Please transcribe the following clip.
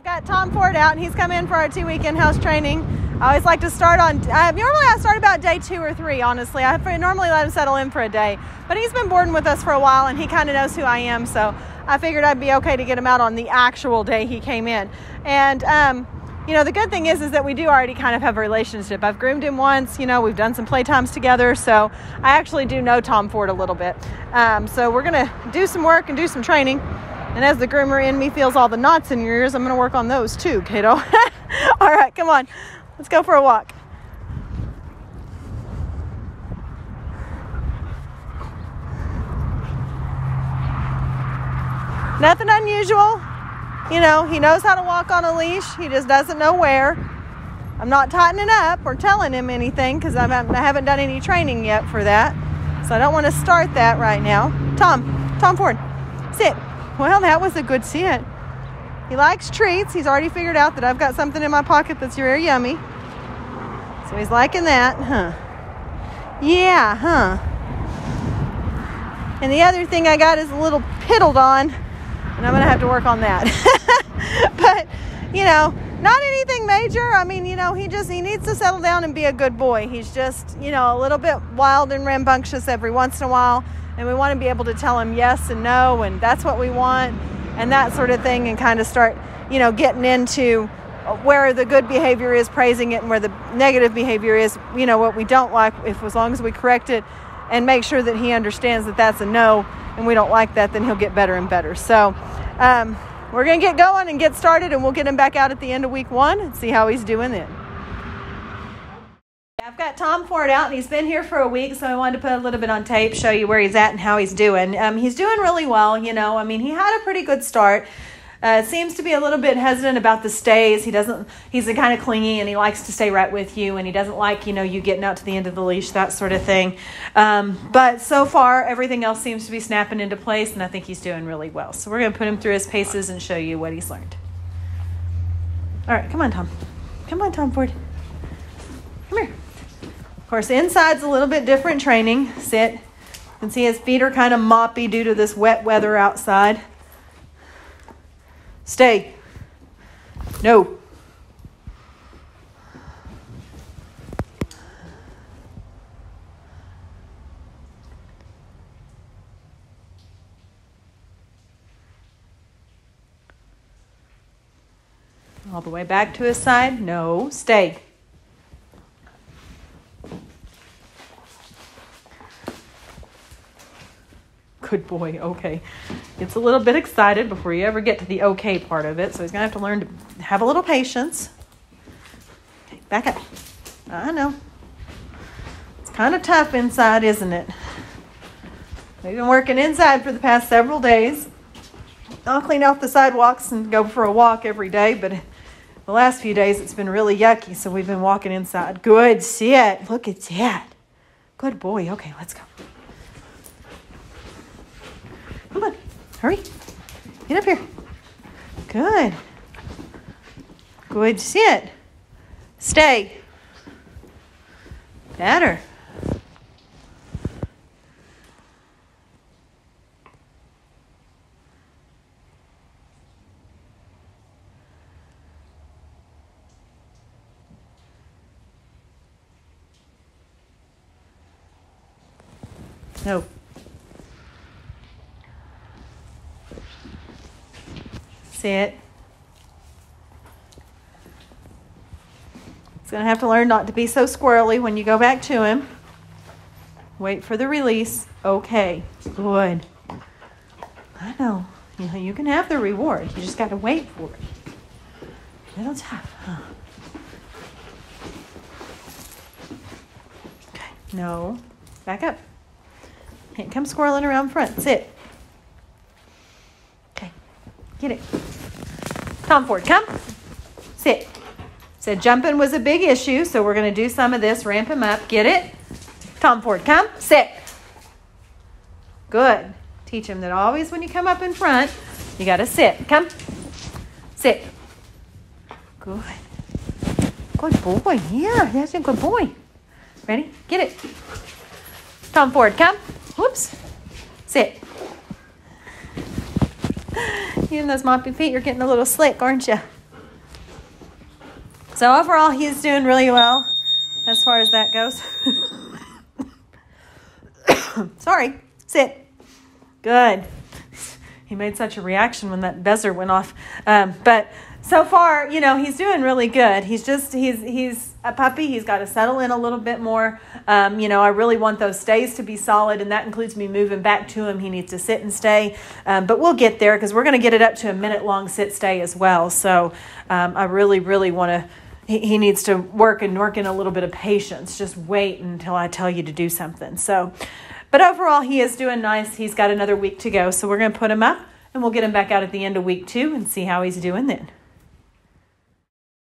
got Tom Ford out, and he's come in for our 2-week in-house training. I always like to start on, normally I start about day 2 or 3, honestly. I normally let him settle in for a day, but he's been boarding with us for a while, and he kind of knows who I am, so I figured I'd be okay to get him out on the actual day he came in. And, you know, the good thing is that we do already kind of have a relationship. I've groomed him once, you know, we've done some playtimes together, so I actually do know Tom Ford a little bit. So we're going to do some work and do some training. And as the groomer in me feels all the knots in your ears, I'm going to work on those too, kiddo. All right, come on. Let's go for a walk. Nothing unusual. You know, he knows how to walk on a leash. He just doesn't know where. I'm not tightening up or telling him anything because I haven't done any training yet for that. So I don't want to start that right now. Tom Ford, sit. Well, that was a good sit. He likes treats. He's already figured out that I've got something in my pocket that's very yummy. So he's liking that, huh? Yeah, huh? And the other thing I got is a little piddled on, and I'm going to have to work on that. But, you know, not anything major. I mean, you know, he needs to settle down and be a good boy. He's just, you know, a little bit wild and rambunctious every once in a while. And we want to be able to tell him yes and no, and that's what we want, and that sort of thing, and kind of start, you know, getting into where the good behavior is, praising it, and where the negative behavior is, you know, what we don't like, as long as we correct it and make sure that he understands that that's a no, and we don't like that, then he'll get better and better. So we're going to get going and get started, and we'll get him back out at the end of week 1 and see how he's doing then. I've got Tom Ford out, and he's been here for a week, so I wanted to put a little bit on tape, show you where he's at and how he's doing. He's doing really well, you know. I mean, he had a pretty good start. Seems to be a little bit hesitant about the stays. He's kind of clingy, and he likes to stay right with you, and he doesn't like, you know, you getting out to the end of the leash, that sort of thing. But so far, everything else seems to be snapping into place, and I think he's doing really well. So we're going to put him through his paces and show you what he's learned. All right, come on, Tom. Come on, Tom Ford. Come here. Of course, inside's a little bit different training. Sit. You can see his feet are kind of moppy due to this wet weather outside. Stay. No. All the way back to his side. No. Stay. Good boy. Okay. Gets a little bit excited before you ever get to the okay part of it. So he's going to have to learn to have a little patience. Okay, back up. I know. It's kind of tough inside, isn't it? We've been working inside for the past several days. I'll clean out the sidewalks and go for a walk every day, but the last few days it's been really yucky, so we've been walking inside. Good. Sit. Look at that. Good boy. Okay, let's go. Come on, hurry. Get up here. Good. Good, sit. Stay. Better. No. Sit. He's going to have to learn not to be so squirrely when you go back to him. Wait for the release. Okay. Good. I know. You know, you can have the reward. You just got to wait for it. A little tough, huh? Okay. No. Back up. Can't come squirreling around front. Sit. Okay. Get it. Tom Ford, come. Sit. Said jumping was a big issue, so we're going to do some of this. Ramp him up. Get it? Tom Ford, come. Sit. Good. Teach him that always when you come up in front, you got to sit. Come. Sit. Good. Good boy. Yeah, that's a good boy. Ready? Get it. Tom Ford, come. Whoops. Sit. Even those moppy feet, you're getting a little slick, aren't you? So overall, he's doing really well as far as that goes. Sorry. Sit. Good. He made such a reaction when that buzzer went off. But so far, he's doing really good. He's a puppy. He's got to settle in a little bit more. I really want those stays to be solid, and that includes me moving back to him. He needs to sit and stay. But we'll get there because we're going to get it up to a minute-long sit-stay as well. So I really, really want to. He needs to work in a little bit of patience. Just wait until I tell you to do something. So, but overall, he is doing nice. He's got another week to go. So we're going to put him up, and we'll get him back out at the end of week 2 and see how he's doing then.